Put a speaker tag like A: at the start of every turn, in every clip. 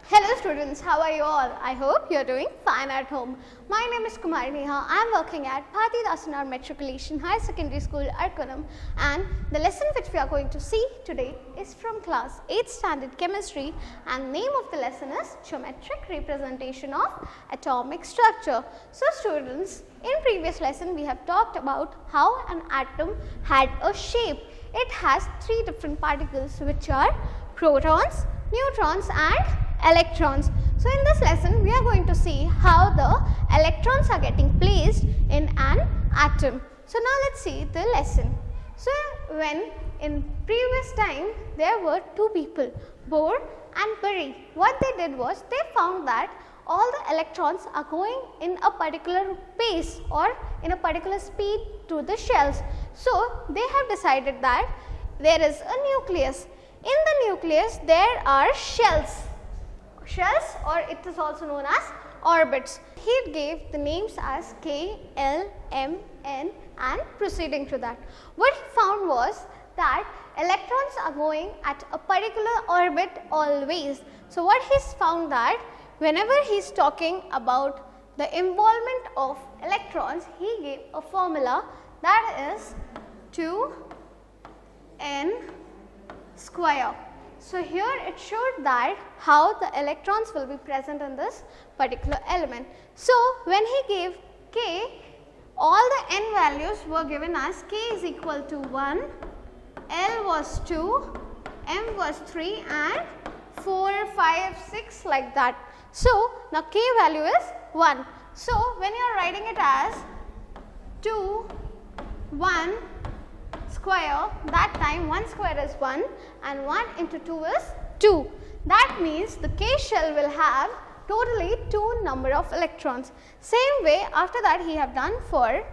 A: Hello students, how are you all? I hope you are doing fine at home. My name is Kumari Neha. I am working at Bharati Dasanar Matriculation Higher Secondary School, Arkonam, and the lesson which we are going to see today is from class 8th standard chemistry, and name of the lesson is geometric representation of atomic structure. So students, in previous lesson we have talked about how an atom had a shape. It has three different particles which are protons, neutrons and electrons. So in this lesson we are going to see how the electrons are getting placed in an atom. So now let's see the lesson. So when in previous time there were two people, Bohr and Bury. What they did was they found that all the electrons are going in a particular pace or in a particular speed to the shells. So they have decided that there is a nucleus. In the nucleus there are shells, or it is also known as orbits. He gave the names as K, L, M, N and proceeding to that. What he found was that electrons are going at a particular orbit always. So what he's found that whenever he's talking about the involvement of electrons, he gave a formula that is 2n square. So here it showed that how the electrons will be present in this particular element. So when he gave K, all the n values were given as K is equal to 1, L was 2, M was 3 and 4, 5, 6 like that. So now K value is 1. So when you are writing it as 2, 1 square, that time 1 square is 1 and 1 into 2 is 2. That means the K shell will have totally 2 number of electrons. Same way after that he have done for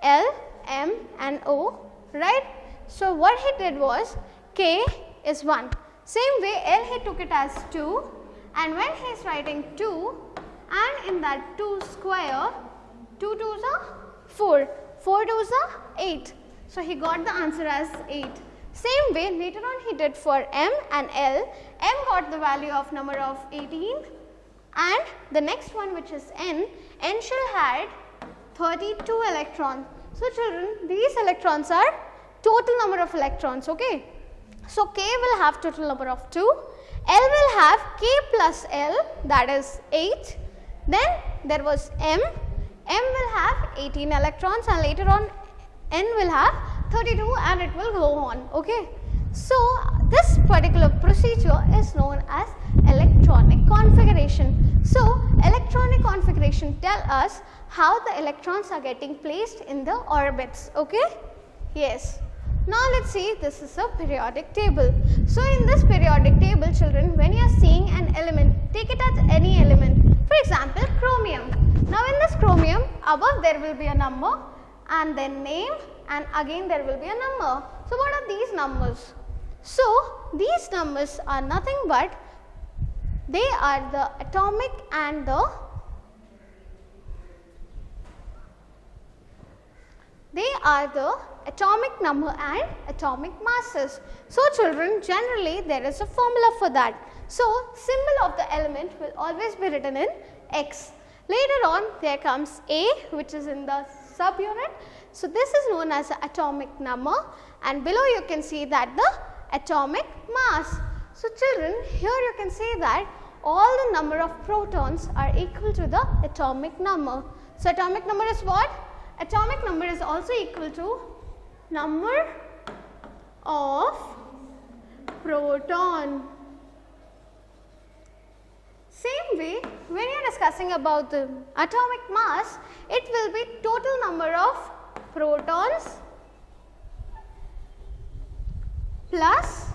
A: L, M and O, right? So what he did was K is 1. Same way L he took it as 2, and when he is writing 2 and in that 2 square, 2 2s are 4, 4 2s are 8. So he got the answer as 8. Same way later on he did for M and L. M got the value of number of 18 and the next one which is N shall had 32 electrons. So children, these electrons are total number of electrons, okay. So K will have total number of 2, L will have K plus L, that is 8. Then there was M will have 18 electrons and later on N will have 32 and it will go on, okay. So this particular procedure is known as electronic configuration. So electronic configuration tell us how the electrons are getting placed in the orbits, okay. Yes. Now let's see, this is a periodic table. So in this periodic table children, when you are seeing an element, take it as any element. For example, chromium. Now in this chromium, above there will be a number and then name and again there will be a number. So what are these numbers? So these numbers are nothing but they are the atomic and the atomic number and atomic masses. So children, generally there is a formula for that. So symbol of the element will always be written in X. Later on there comes A which is in the subunit. So this is known as the atomic number and below you can see that the atomic mass. So children, here you can see that all the number of protons are equal to the atomic number. So atomic number is what? Atomic number is also equal to number of proton. Same way, when you are discussing about the atomic mass, it will be total number of protons plus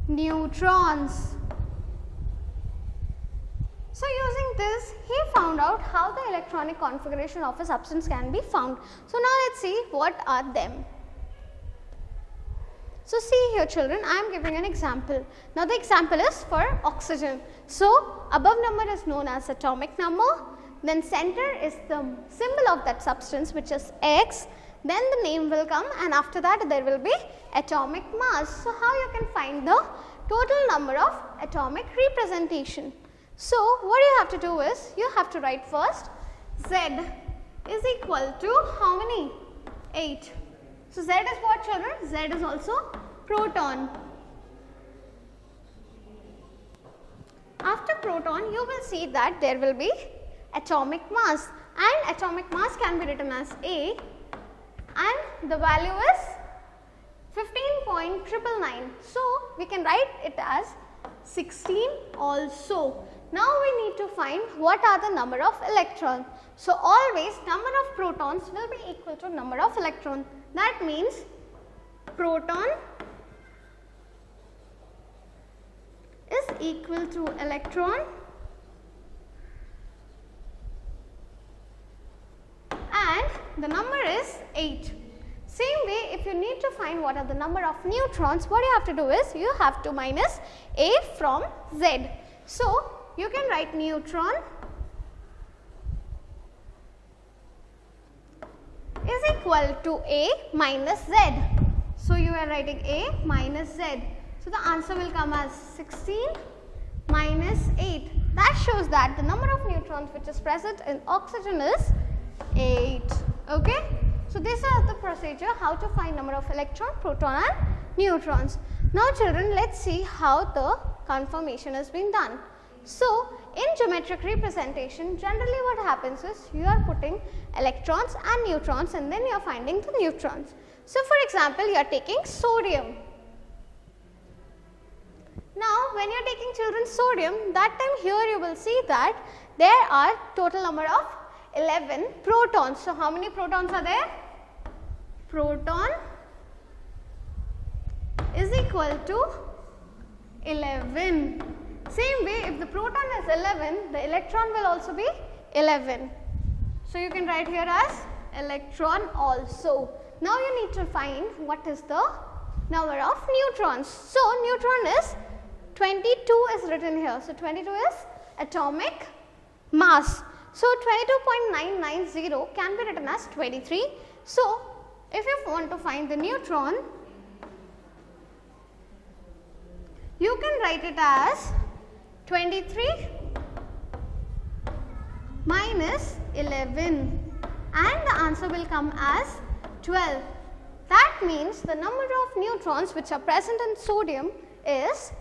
A: neutrons. So using this, he found out how the electronic configuration of a substance can be found. So now let's see what are them. So see here children, I am giving an example. Now the example is for oxygen. So above number is known as atomic number, then center is the symbol of that substance which is X, then the name will come and after that there will be atomic mass. So how you can find the total number of atomic representation. So what you have to do is, you have to write first Z is equal to how many? 8. So Z is what, children? Z is also proton. After proton, you will see that there will be atomic mass, and atomic mass can be written as A, and the value is 15.999. So we can write it as 16 also. Now we need to find what are the number of electrons. So always number of protons will be equal to number of electrons. That means proton is equal to electron, and the number is 8. Same way, if you need to find what are the number of neutrons, what you have to do is, you have to minus A from Z. So you can write neutron is equal to A minus Z. So you are writing A minus Z. So the answer will come as 16 minus 8. That shows that the number of neutrons which is present in oxygen is 8. Okay. So this is the procedure how to find number of electron, proton and neutrons. Now children, let's see how the conformation has been done. So in geometric representation, generally what happens is, you are putting electrons and neutrons and then you are finding the neutrons. So for example, you are taking sodium. Now when you are taking children sodium, that time here you will see that there are total number of 11 protons. So how many protons are there? Proton is equal to 11. Same way, if the proton is 11, the electron will also be 11. So you can write here as electron also. Now you need to find what is the number of neutrons. So neutron is 22 is written here. So 22 is atomic mass. So 22.990 can be written as 23. So if you want to find the neutron, you can write it as 23 minus 11, and the answer will come as 12. That means the number of neutrons which are present in sodium is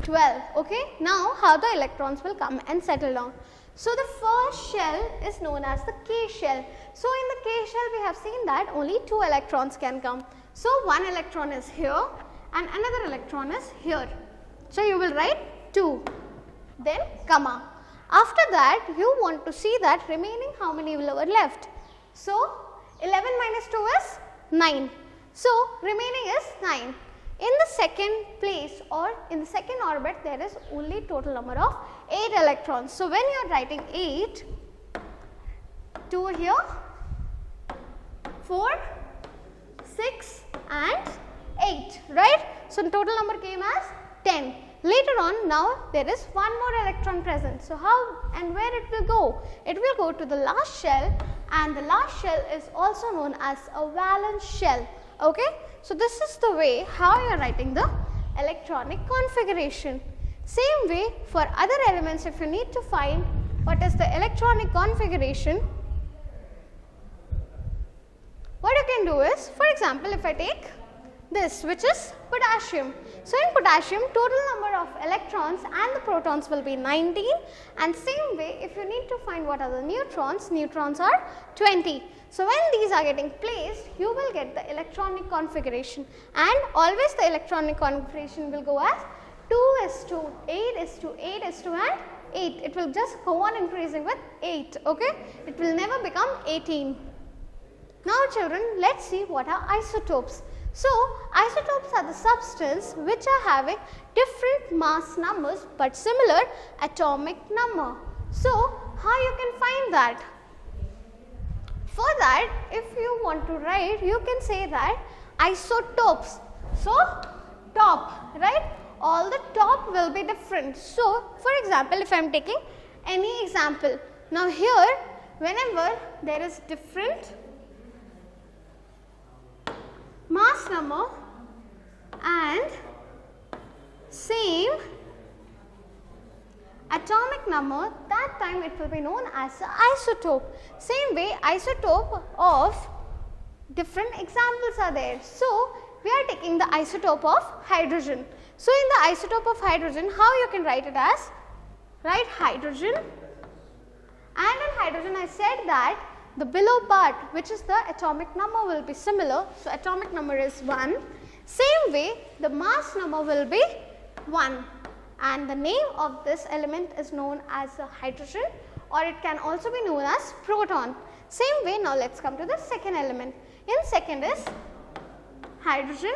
A: 12. Okay. Now how the electrons will come and settle down. So the first shell is known as the K shell. So in the K shell we have seen that only 2 electrons can come. So one electron is here and another electron is here. So you will write 2, then comma. After that you want to see that remaining how many will are left. So 11 minus 2 is 9. So remaining is 9. In the second place or in the second orbit, there is only total number of 8 electrons. So when you are writing 8, 2 here, 4, 6 and 8, right? So total number came as 10. Later on, now there is one more electron present. So how and where it will go? It will go to the last shell, and the last shell is also known as a valence shell. Okay. So this is the way how you are writing the electronic configuration. Same way for other elements, if you need to find what is the electronic configuration, what you can do is, for example, if I take this, which is potassium. So in potassium, total number of electrons and the protons will be 19, and same way if you need to find what are the neutrons, neutrons are 20. So when these are getting placed, you will get the electronic configuration, and always the electronic configuration will go as 2:8:8:8 and 8. It will just go on increasing with 8. Okay, it will never become 18. Now children, let's see what are isotopes. So isotopes are the substance which are having different mass numbers but similar atomic number. So how you can find that? For that, if you want to write, you can say that isotopes. So top, right? All the top will be different. So for example, if I am taking any example, now here whenever there is different mass number and same atomic number, that time it will be known as the isotope. Same way, isotope of different examples are there. So, we are taking the isotope of hydrogen. So, in the isotope of hydrogen, how you can write it as? Write hydrogen, and in hydrogen I said that the below part, which is the atomic number, will be similar. So, atomic number is 1. Same way, the mass number will be 1, and the name of this element is known as the hydrogen, or it can also be known as proton. Same way, now let us come to the second element. In second is hydrogen,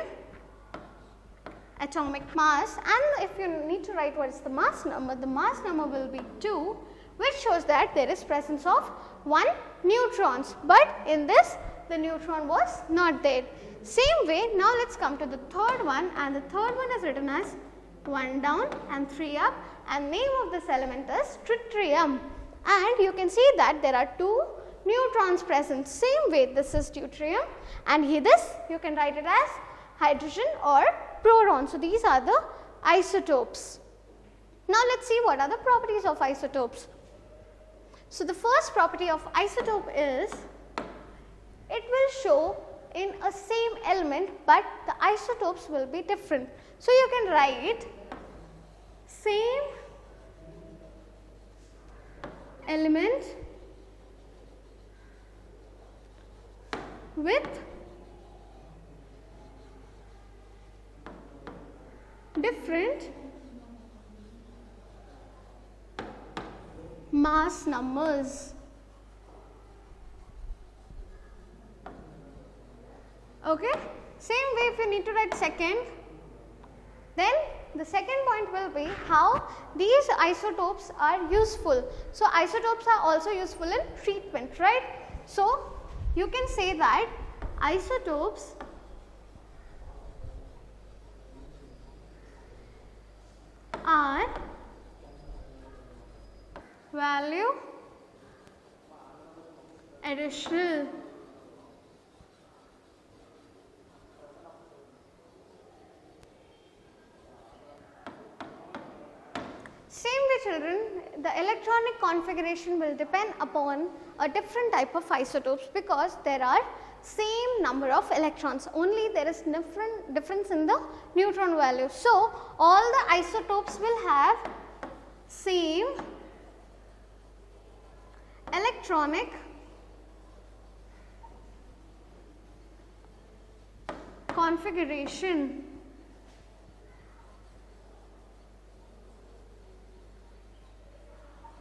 A: atomic mass, and if you need to write what is the mass number will be 2, which shows that there is presence of 1 neutrons, but in this the neutron was not there. Same way, now let us come to the third one, and the third one is written as 1 down and 3 up, and name of this element is tritium, and you can see that there are 2 neutrons present. Same way, this is deuterium, and here this you can write it as hydrogen or proton. So, these are the isotopes. Now, let us see what are the properties of isotopes. So, the first property of isotope is it will show in a same element, but the isotopes will be different. So, you can write same element with different mass numbers. Okay. Same way, if you need to write second, then the second point will be how these isotopes are useful. So, isotopes are also useful in treatment, right? So, you can say that isotopes are value additional. Same way, children, the electronic configuration will depend upon a different type of isotopes, because there are same number of electrons, only there is difference in the neutron value. So, all the isotopes will have same electronic configuration.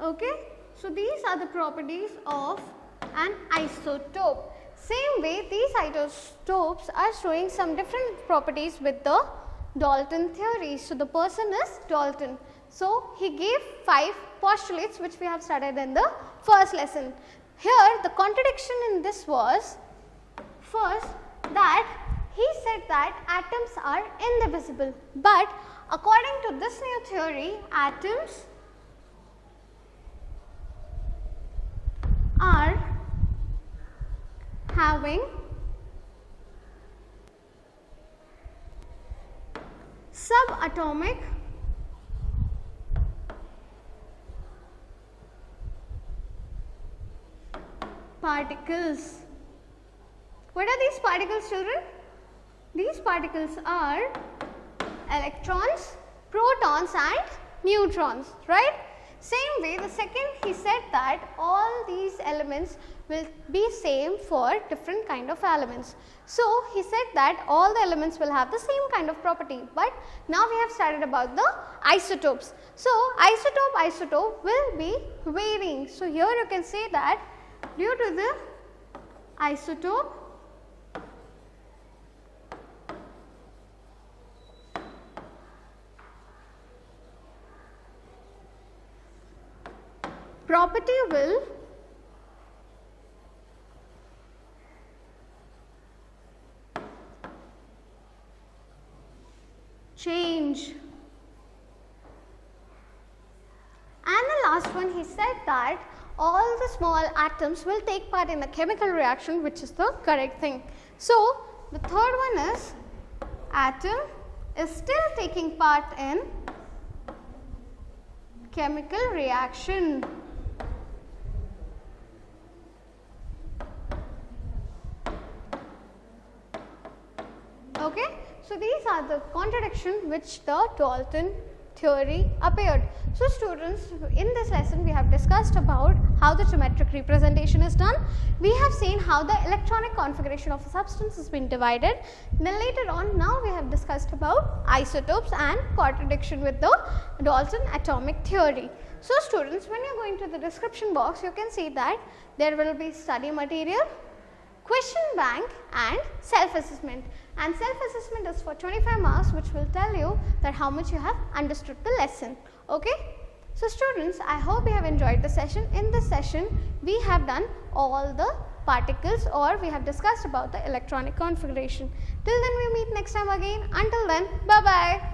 A: Okay. So, these are the properties of an isotope. Same way, these isotopes are showing some different properties with the Dalton theory. So, the person is Dalton. So, he gave 5 postulates which we have studied in the first lesson. Here, the contradiction in this was first that he said that atoms are indivisible, but according to this new theory, atoms are having subatomic particles. What are these particles, children? These particles are electrons, protons and neutrons, right? Same way, the second he said that all these elements will be same for different kind of elements. So, he said that all the elements will have the same kind of property, but now we have studied about the isotopes. So, isotope will be varying. So, here you can say that due to the isotope property will change. And the last one, he said that all the small atoms will take part in a chemical reaction, which is the correct thing. So, the third one is atom is still taking part in chemical reaction. Okay, so these are the contradictions which the Dalton theory appeared. So students, in this lesson we have discussed about how the geometric representation is done. We have seen how the electronic configuration of a substance has been divided. Then later on, now we have discussed about isotopes and contradiction with the Dalton atomic theory. So students, when you are going to the description box, you can see that there will be study material, question bank and self-assessment, and self-assessment is for 25 marks, which will tell you that how much you have understood the lesson. Okay? So students, I hope you have enjoyed the session. In this session, we have done all the particles, or we have discussed about the electronic configuration. Till then we meet next time again. Until then, bye bye.